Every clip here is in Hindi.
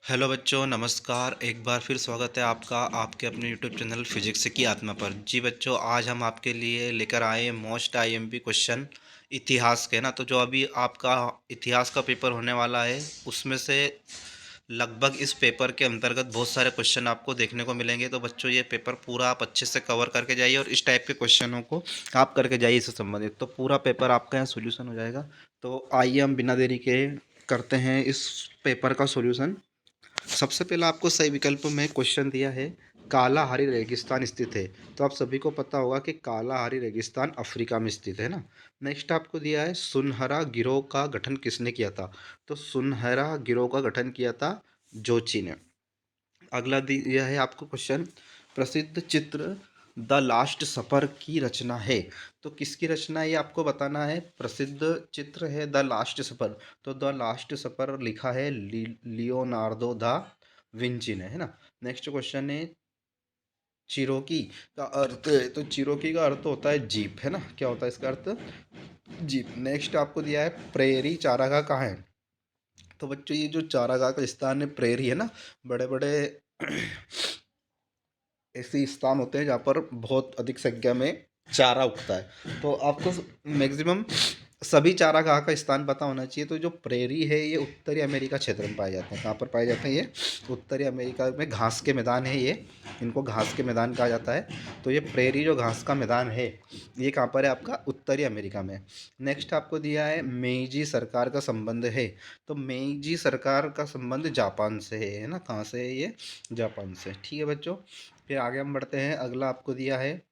हेलो बच्चों, नमस्कार। एक बार फिर स्वागत है आपका आपके अपने यूट्यूब चैनल फिजिक्स की आत्मा पर। जी बच्चों, आज हम आपके लिए लेकर आए मोस्ट आईएमपी क्वेश्चन इतिहास के ना। तो जो अभी आपका इतिहास का पेपर होने वाला है, उसमें से लगभग इस पेपर के अंतर्गत बहुत सारे क्वेश्चन आपको देखने को मिलेंगे। तो बच्चों, ये पेपर पूरा आप अच्छे से कवर करके जाइए और इस टाइप के क्वेश्चनों को आप करके जाइए इससे संबंधित। तो पूरा पेपर आपका यहाँ सोल्यूशन हो जाएगा। तो आइए हम बिना देरी के करते हैं इस पेपर का सोल्यूशन। सबसे पहला आपको सही विकल्प में क्वेश्चन दिया है, कालाहारी रेगिस्तान स्थित है। तो आप सभी को पता होगा कि कालाहारी रेगिस्तान अफ्रीका में स्थित है ना। नेक्स्ट आपको दिया है, सुनहरा गिरोह का गठन किसने किया था। तो सुनहरा गिरोह का गठन किया था जोची ने। अगला दिया है आपको क्वेश्चन, प्रसिद्ध चित्र द लास्ट सफर की रचना है। तो किसकी रचना है ये आपको बताना है। प्रसिद्ध चित्र है द लास्ट सफर। तो द लास्ट सफर लिखा है लियोनार्दो दा विंची ने, है ना। नेक्स्ट क्वेश्चन है, चिरोकी का अर्थ है। तो चिरोकी का अर्थ होता है जीप, है ना। क्या होता है इसका अर्थ, जीप। नेक्स्ट आपको दिया है, प्रेरी चारागाह कहाँ है। तो बच्चों, ये जो चारागाह का स्थान है प्रेरी, है ना, बड़े बड़े ऐसे स्थान होते हैं जहाँ पर बहुत अधिक संख्या में चारा उगता है। तो आपको मैक्सिमम सभी चारागाह का स्थान पता होना चाहिए। तो जो प्रेरी है ये उत्तरी अमेरिका क्षेत्र में पाए जाते हैं। कहाँ पर पाए जाते हैं ये, उत्तरी अमेरिका में। घास के मैदान है ये, इनको घास के मैदान कहा जाता है। तो ये प्रेरी जो घास का मैदान है, ये कहाँ पर है आपका, उत्तरी अमेरिका में। नेक्स्ट आपको दिया है, मेईजी सरकार का संबंध है। तो मेईजी सरकार का संबंध जापान से है ना। कहाँ से है ये, जापान से। ठीक है बच्चों, फिर आगे हम बढ़ते हैं। अगला आपको दिया है,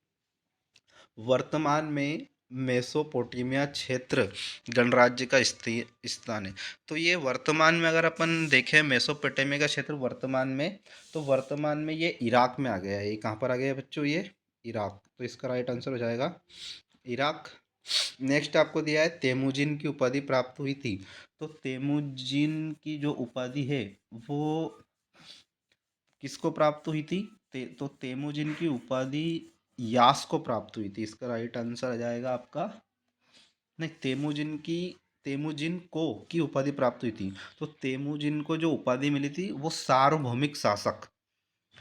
वर्तमान में मेसोपोटामिया क्षेत्र गणराज्य का स्थान है। तो ये वर्तमान में अगर अपन देखें मेसोपोटामिया का क्षेत्र वर्तमान में, तो वर्तमान में ये इराक में आ गया है। ये कहाँ पर आ गया है बच्चों, ये इराक। तो इसका राइट आंसर हो जाएगा इराक। नेक्स्ट आपको दिया है, तेमुजिन की उपाधि प्राप्त हुई थी। तो तेमुजिन की जो उपाधि है वो किसको प्राप्त हुई थी। तो तेमुजिन की उपाधि यास को प्राप्त हुई थी। इसका राइट आंसर आ जाएगा आपका, नहीं, तेमुजिन को की उपाधि प्राप्त हुई थी। तो तेमुजिन को जो उपाधि मिली थी वो सार्वभौमिक शासक।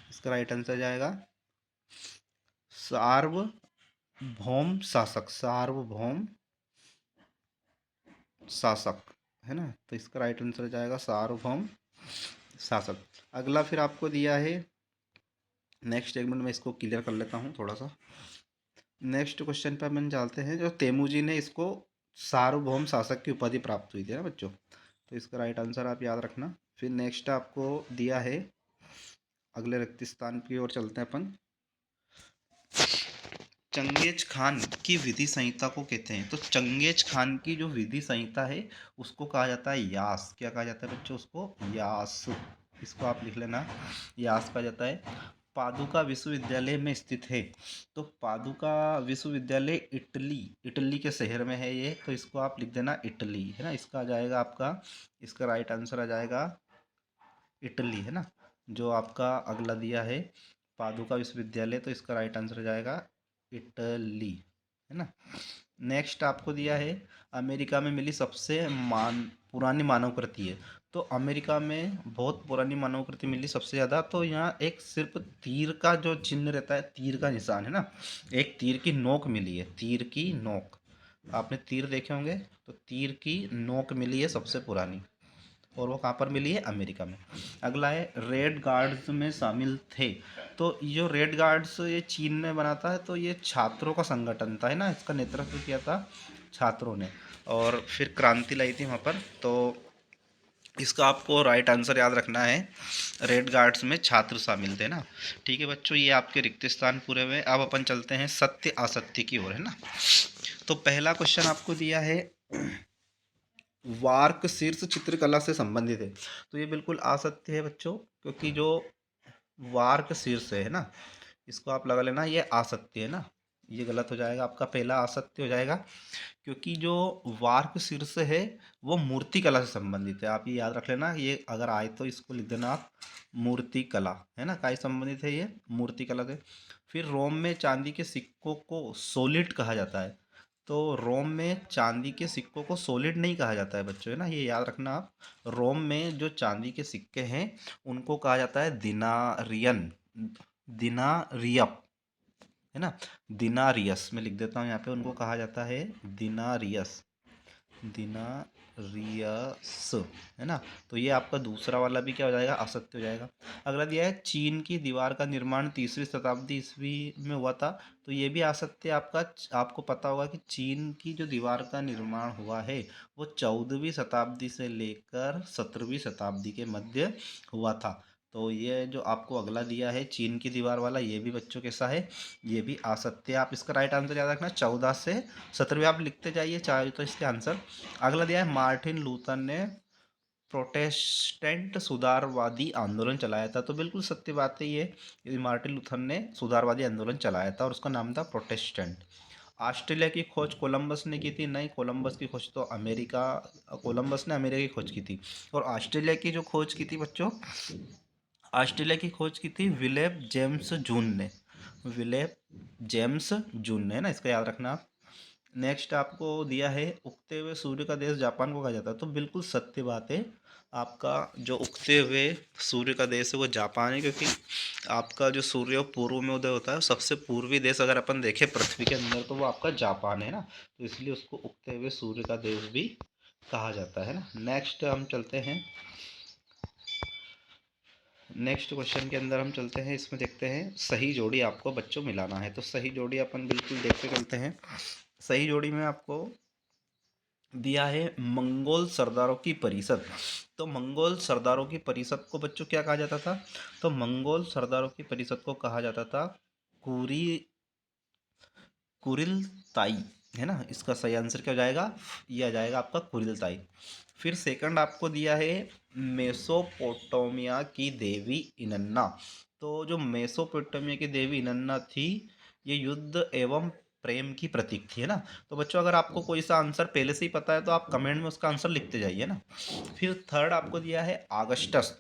इसका राइट आंसर जाएगा सार्वभौम शासक, सार्वभौम शासक, है ना। तो इसका राइट आंसर जाएगा सार्वभौम शासक। अगला फिर आपको दिया है, नेक्स्ट एक मिनट में इसको क्लियर कर लेता हूँ थोड़ा सा। नेक्स्ट क्वेश्चन पे अपन चलते हैं। जो तेमुजिन है इसको सार्वभौम शासक की उपाधि प्राप्त हुई थी ना बच्चों। तो इसका राइट आंसर आप याद रखना। फिर नेक्स्ट आपको दिया है, अगले रिक्त स्थान की ओर चलते हैं अपन। चंगेज खान की विधि संहिता को कहते हैं। तो चंगेज खान की जो विधि संहिता है उसको कहा जाता है यास। क्या कहा जाता है बच्चों, उसको यास। इसको आप लिख लेना, यास कहा जाता है। पादुका विश्वविद्यालय में स्थित है। तो पादुका विश्वविद्यालय इटली, इटली के शहर में है ये। तो इसको आप लिख देना इटली, है ना। इसका आ जाएगा आपका, इसका राइट आंसर आ जाएगा इटली, है ना। जो आपका अगला दिया है पादुका विश्वविद्यालय, तो इसका राइट आंसर आ जाएगा इटली, है ना। नेक्स्ट आपको दिया है, अमेरिका में मिली सबसे पुरानी मानवकृति है। तो अमेरिका में बहुत पुरानी मानवकृति मिली सबसे ज़्यादा। तो यहाँ एक सिर्फ तीर का जो चिन्ह रहता है, तीर का निशान, है ना, एक तीर की नोक मिली है, तीर की नोक। आपने तीर देखे होंगे, तो तीर की नोक मिली है सबसे पुरानी, और वो कहाँ पर मिली है, अमेरिका में। अगला है, रेड गार्ड्स में शामिल थे। तो ये जो रेड गार्ड्स ये चीन में बना था। तो ये छात्रों का संगठन था, है ना। इसका नेतृत्व किया था छात्रों ने, और फिर क्रांति लाई थी वहाँ पर। तो इसका आपको राइट आंसर याद रखना है, रेड गार्ड्स में छात्र शामिल थे ना। ठीक है बच्चों, ये आपके रिक्त स्थान पूरे हुए। अब अपन चलते हैं सत्य असत्य की ओर, है ना। तो पहला क्वेश्चन आपको दिया है, वार्क शीर्ष चित्रकला से संबंधित है। तो ये बिल्कुल असत्य है बच्चों, क्योंकि जो वार्क शीर्ष है ना, इसको आप लगा लेना, ये असत्य है ना। ये गलत हो जाएगा, आपका पहला असत्य हो जाएगा। क्योंकि जो वार्क शीर्ष है वो मूर्ति कला से संबंधित है। आप ये याद रख लेना, ये अगर आए तो इसको लिख देना आप मूर्ति कला, है ना। काय संबंधित है ये, मूर्ति कला से। फिर रोम में चांदी के सिक्कों को सोलिड कहा जाता है। तो रोम में चांदी के सिक्कों को सॉलिड नहीं कहा जाता है बच्चों, है ना, ये याद रखना आप। रोम में जो चांदी के सिक्के हैं उनको कहा जाता है दिनारियन, दिनारियप, है ना, दिनारियस। मैं लिख देता हूँ यहाँ पे, उनको कहा जाता है दिनारियस, दिनारियस, है ना। तो ये आपका दूसरा वाला भी क्या हो जाएगा, असत्य हो जाएगा। अगला दिया है चीन की दीवार का निर्माण तीसरी शताब्दी ईस्वी में हुआ था। तो ये भी असत्य आपका। आपको पता होगा कि चीन की जो दीवार का निर्माण हुआ है वो 14वीं शताब्दी से लेकर 17वीं शताब्दी के मध्य हुआ था। तो ये जो आपको अगला दिया है चीन की दीवार वाला, ये भी बच्चों कैसा है, ये भी असत्य। आप इसका राइट आंसर याद रखना, 14 से 17वीं आप लिखते जाइए चाहे तो इसके आंसर। अगला दिया है मार्टिन लूथर ने प्रोटेस्टेंट सुधारवादी आंदोलन चलाया था। तो बिल्कुल सत्य बात है ये मार्टिन लूथर ने सुधारवादी आंदोलन चलाया था और उसका नाम था प्रोटेस्टेंट। ऑस्ट्रेलिया की खोज कोलंबस ने की थी? नहीं, कोलंबस की खोज तो अमेरिका, कोलंबस ने अमेरिका की खोज की थी। और ऑस्ट्रेलिया की जो खोज की थी बच्चों, ऑस्ट्रेलिया की खोज की थी विलेम जेम्स जून ने, विलेम जेम्स जून ने, है ना, इसका याद रखना आप। नेक्स्ट आपको दिया है उगते हुए सूर्य का देश जापान को कहा जाता है। तो बिल्कुल सत्य बात है, आपका जो उगते हुए सूर्य का देश है वो जापान है, क्योंकि आपका जो सूर्य पूर्व में उदय होता है, सबसे पूर्वी देश अगर अपन देखें पृथ्वी के अंदर तो वो आपका जापान है ना, तो इसलिए उसको उगते हुए सूर्य का देश भी कहा जाता है ना। नेक्स्ट हम चलते हैं, नेक्स्ट क्वेश्चन के अंदर हम चलते हैं, इसमें देखते हैं सही जोड़ी आपको बच्चों मिलाना है। तो सही जोड़ी अपन बिल्कुल देखते चलते हैं। सही जोड़ी में आपको दिया है मंगोल सरदारों की परिषद। तो मंगोल सरदारों की परिषद को बच्चों क्या कहा जाता था? तो मंगोल सरदारों की परिषद को कहा जाता था कुरी, कुरिलताई, है ना। इसका सही आंसर क्या हो जाएगा, ये आ जाएगा आपका कुरिलताई। फिर सेकंड आपको दिया है मेसोपोटामिया की देवी इनन्ना। तो जो मेसोपोटामिया की देवी इनन्ना थी, ये युद्ध एवं प्रेम की प्रतीक थी, है ना। तो बच्चों अगर आपको कोई सा आंसर पहले से ही पता है तो आप कमेंट में उसका आंसर लिखते जाइए ना। फिर थर्ड आपको दिया है आगस्टस।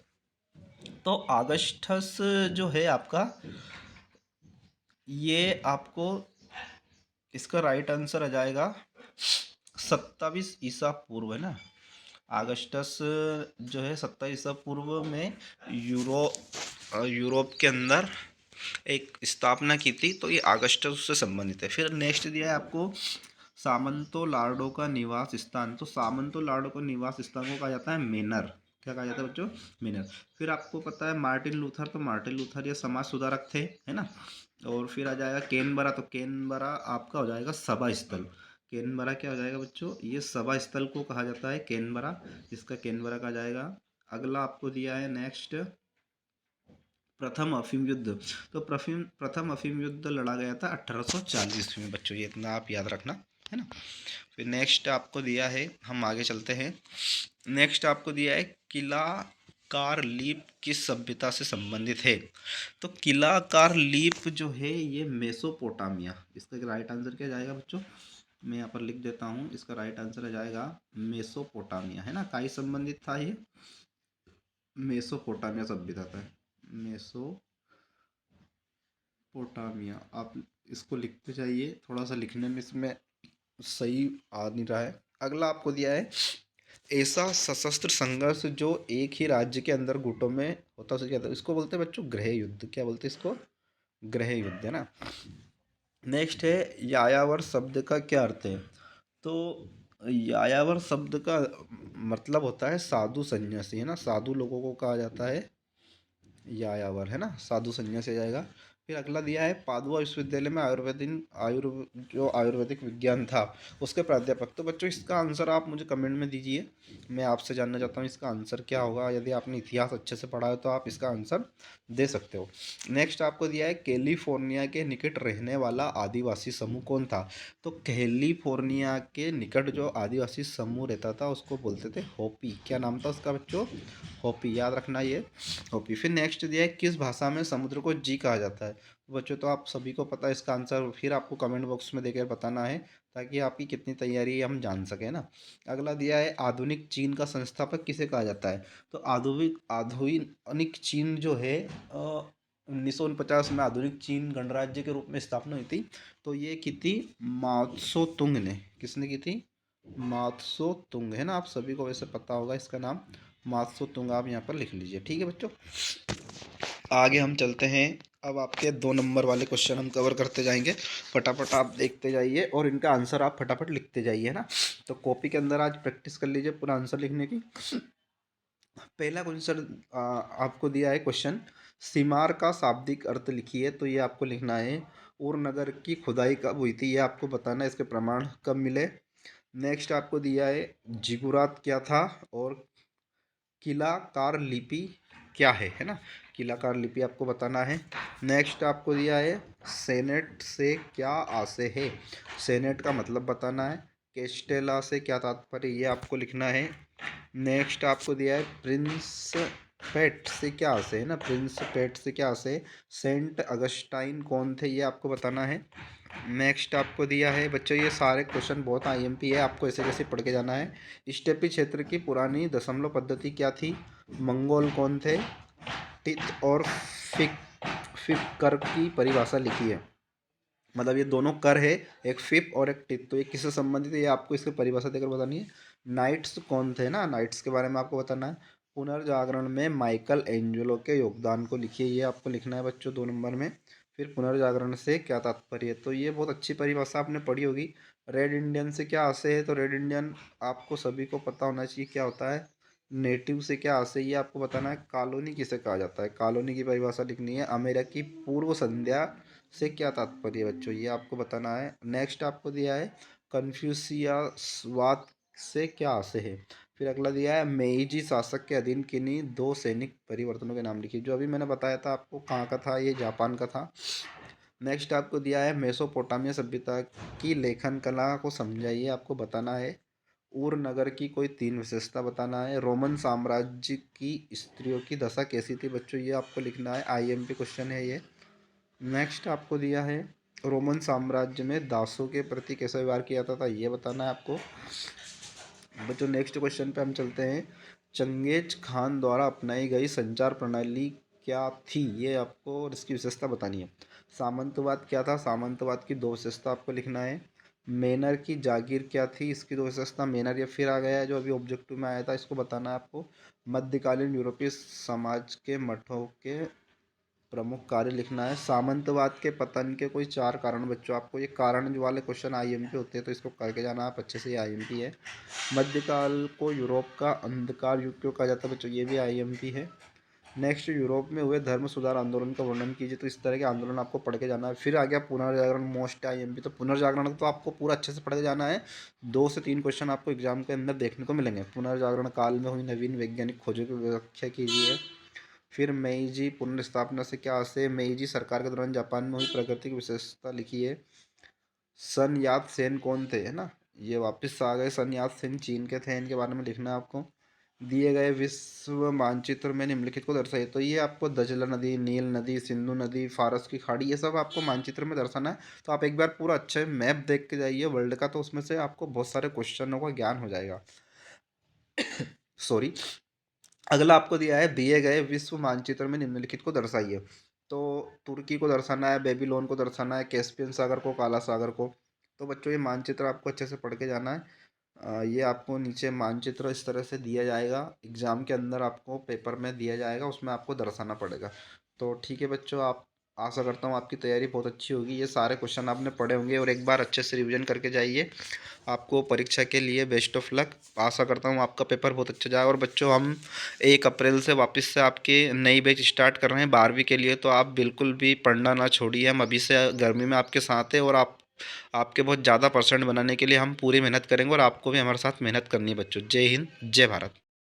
तो आगस्टस जो है आपका, ये आपको इसका राइट आंसर आ जाएगा 27 ईसा पूर्व, है ना। आगस्टस जो है 27 ईसा पूर्व में यूरोप के अंदर एक स्थापना की थी, तो ये आगस्टस से संबंधित है। फिर नेक्स्ट दिया है आपको सामंतो लार्डो का निवास स्थान। तो सामंतो लार्डो का निवास स्थान को कहा जाता है मेनर। क्या कहा जाता है बच्चों, मेनर। फिर आपको पता है मार्टिन लूथर, तो मार्टिन लूथर ये समाज सुधारक थे, है ना। और फिर आ जाएगा केनबरा। तो केनबरा आपका हो जाएगा सभा स्थल। केनबरा क्या हो जाएगा बच्चों, ये सभा स्थल को कहा जाता है केनबरा, इसका केनबरा का जाएगा। अगला आपको दिया है नेक्स्ट प्रथम अफीम युद्ध। तो प्रथम अफीम युद्ध लड़ा गया था 1840 में बच्चों, ये इतना आप याद रखना, है ना। फिर नेक्स्ट आपको दिया है, हम आगे चलते हैं। नेक्स्ट आपको दिया है किला कार लीप किस सभ्यता से संबंधित है? तो किला कार लीप जो है ये मेसोपोटामिया, इसका राइट आंसर क्या जाएगा बच्चों, मैं यहाँ पर लिख देता हूँ, इसका राइट आंसर आ जाएगा मेसोपोटामिया, है ना। का ही संबंधित था ये, मेसोपोटामिया सभ्यता था, मेसोपोटामिया। आप इसको लिखते जाइए, थोड़ा सा लिखने में इसमें सही आ नहीं रहा है। अगला आपको दिया है ऐसा सशस्त्र संघर्ष जो एक ही राज्य के अंदर गुटों में होता है, इसको बोलते हैं बच्चों गृह युद्ध। क्या बोलते हैं इसको, गृह युद्ध, है ना। नेक्स्ट है यायावर शब्द का क्या अर्थ है? तो यायावर शब्द का मतलब होता है साधु सन्यासी, है ना। साधु लोगों को कहा जाता है यायावर, है ना, साधु सन्यासी आ जाएगा। फिर अगला दिया है पादुआ विश्वविद्यालय में जो आयुर्वेदिक विज्ञान था उसके प्राध्यापक। तो बच्चों इसका आंसर आप मुझे कमेंट में दीजिए, मैं आपसे जानना चाहता हूँ इसका आंसर क्या होगा। यदि आपने इतिहास अच्छे से पढ़ा है तो आप इसका आंसर दे सकते हो। नेक्स्ट आपको दिया है कैलिफोर्निया के निकट रहने वाला आदिवासी समूह कौन था? तो कैलिफोर्निया के निकट जो आदिवासी समूह रहता था उसको बोलते थे होपी। क्या नाम था उसका बच्चों, होपी, याद रखना ये होपी। फिर नेक्स्ट दिया है किस भाषा में समुद्र को जी कहा जाता है? तो बच्चों तो आप सभी को पता है इसका आंसर, फिर आपको कमेंट बॉक्स में देकर बताना है ताकि आपकी कितनी तैयारी है हम जान सकें ना। अगला दिया है आधुनिक चीन का संस्थापक किसे कहा जाता है? तो आधुनिक आधुनिक चीन जो है 1949 में आधुनिक चीन गणराज्य के रूप में स्थापना हुई थी। तो ये की थी मात्सो तुंग ने। किसने की थी? मात्सो तुंग, है ना। आप सभी को वैसे पता होगा इसका नाम, मात्सो तुंग। आप यहाँ पर लिख लीजिए, ठीक है बच्चों। आगे हम चलते हैं। अब आपके 2 नंबर वाले क्वेश्चन हम कवर करते जाएंगे। फटाफट आप देखते जाइए और इनका आंसर आप फटाफट लिखते जाइए, है ना। तो कॉपी के अंदर आज प्रैक्टिस कर लीजिए पूरा आंसर लिखने की। पहला क्वेश्चन आपको दिया है क्वेश्चन, सीमार का शाब्दिक अर्थ लिखिए। तो ये आपको लिखना है और नगर की खुदाई कब हुई थी, ये आपको बताना है, इसके प्रमाण कब मिले। नेक्स्ट आपको दिया है जिगुरात क्या था और किलाकार लिपि क्या है ना। किलाकार लिपि आपको बताना है। नेक्स्ट आपको दिया है सेनेट से क्या आशय है, सेनेट का मतलब बताना है। कैस्टेला से क्या तात्पर्य, ये आपको लिखना है। नेक्स्ट आपको दिया है प्रिंस पेट से क्या आशय है ना, प्रिंस पेट से क्या आशय। सेंट अगस्टाइन कौन थे, ये आपको बताना है। नेक्स्ट आपको दिया है बच्चों, ये सारे क्वेश्चन बहुत आईएमपी है, आपको ऐसे कैसे पढ़ के जाना है। स्टेपी क्षेत्र की पुरानी दशमलव पद्धति क्या थी, मंगोल कौन थे, टिथ और फिक फिक कर की परिभाषा लिखी है। मतलब ये दोनों कर है, एक फिप और एक टिथ, तो ये किससे संबंधित है, ये आपको इसकी परिभाषा देकर बतानी है। नाइट्स कौन थे ना, नाइट्स के बारे में आपको बताना है। पुनर्जागरण में माइकल एंजेलो के योगदान को लिखिए, ये आपको लिखना है बच्चों 2 नंबर में। फिर पुनर्जागरण से क्या तात्पर्य है, तो ये बहुत अच्छी परिभाषा आपने पढ़ी होगी। रेड इंडियन से क्या आशय है, तो रेड इंडियन आपको सभी को पता होना चाहिए क्या होता है। नेटिव से क्या आशय, ये आपको बताना है। कॉलोनी किसे कहा जाता है, कॉलोनी की परिभाषा लिखनी है। अमेरिकी पूर्व संध्या से क्या तात्पर्य है बच्चों, ये आपको बताना है। नेक्स्ट आपको दिया है कन्फ्यूशियसवाद से क्या आशय है। फिर अगला दिया है मेइजी शासक के अधीन किन्हीं 2 सैनिक परिवर्तनों के नाम लिखिए। जो अभी मैंने बताया था आपको, कहाँ का था, ये जापान का था। नेक्स्ट आपको दिया है मेसोपोटामिया सभ्यता की लेखन कला को समझाइए, आपको बताना है। ऊर नगर की कोई 3 विशेषता बताना है। रोमन साम्राज्य की स्त्रियों की दशा कैसी थी बच्चों, ये आपको लिखना है, आईएमपी क्वेश्चन है ये। नेक्स्ट आपको दिया है रोमन साम्राज्य में दासों के प्रति कैसा व्यवहार किया जाता था, ये बताना है आपको बच्चों। नेक्स्ट क्वेश्चन पे हम चलते हैं। चंगेज खान द्वारा अपनाई गई संचार प्रणाली क्या थी, ये आपको और इसकी विशेषता बतानी है। सामंतवाद क्या था, सामंतवाद की 2 विशेषता आपको लिखना है। मेनर की जागीर क्या थी, इसकी 2 विशेषता। मेनर ये फिर आ गया है जो अभी ऑब्जेक्टिव में आया था, इसको बताना है आपको। मध्यकालीन यूरोपीय समाज के मठों के प्रमुख कार्य लिखना है। सामंतवाद के पतन के कोई 4 कारण बच्चों, आपको ये कारण जो वाले क्वेश्चन आईएमपी होते हैं तो इसको करके जाना आप अच्छे से, आईएमपी है। मध्यकाल को यूरोप का अंधकार युग क्यों कहा जाता है बच्चों, ये भी आईएमपी है। नेक्स्ट यूरोप में हुए धर्म सुधार आंदोलन का वर्णन कीजिए, तो इस तरह के आंदोलन आपको पढ़ के जाना है। फिर आ गया पुनर्जागरण, मोस्ट आईएमपी। तो पुनर्जागरण तो आपको पूरा अच्छे से पढ़ के जाना है। 2 से 3 क्वेश्चन आपको एग्जाम के अंदर देखने को मिलेंगे। पुनर्जागरण काल में हुई नवीन वैज्ञानिक खोजों की व्याख्या कीजिए। फिर मेइजी पुनर्स्थापना से क्या आशय, मेइजी सरकार के दौरान जापान में हुई प्रगति की विशेषता लिखिए। सन यात सेन कौन थे, है ना, ये वापस आ गए। सन यात सेन चीन के थे, इनके बारे में लिखना है आपको। दिए गए विश्व मानचित्र में निम्नलिखित को दर्शाइए। तो ये आपको दजला नदी, नील नदी, सिंधु नदी, फारस की खाड़ी, ये सब आपको मानचित्र में दर्शाना है। तो आप एक बार पूरा अच्छे मैप देख के जाइए वर्ल्ड का, तो उसमें से आपको बहुत सारे क्वेश्चनों का ज्ञान हो जाएगा। सॉरी। अगला आपको दिया है दिए गए विश्व मानचित्र में निम्नलिखित को दर्शाइए। तो तुर्की को दर्शाना है, बेबीलोन को दर्शाना है, कैस्पियन सागर को, काला सागर को। तो बच्चों ये मानचित्र आपको अच्छे से पढ़ के जाना है। ये आपको नीचे मानचित्र इस तरह से दिया जाएगा, एग्जाम के अंदर आपको पेपर में दिया जाएगा, उसमें आपको दर्शाना पड़ेगा। तो ठीक है बच्चों, आप आशा करता हूँ आपकी तैयारी बहुत अच्छी होगी। ये सारे क्वेश्चन आपने पढ़े होंगे और एक बार अच्छे से रिवीजन करके जाइए। आपको परीक्षा के लिए बेस्ट ऑफ लक। आशा करता हूँ आपका पेपर बहुत अच्छा जाए। और बच्चों हम 1 अप्रैल से वापस से आपके नई बैच स्टार्ट कर रहे हैं 12वीं के लिए, तो आप बिल्कुल भी पढ़ना ना छोड़िए। हम अभी से गर्मी में आपके साथ हैं और आपके बहुत ज़्यादा परसेंट बनाने के लिए हम पूरी मेहनत करेंगे और आपको भी हमारे साथ मेहनत करनी है बच्चों। जय हिंद, जय भारत।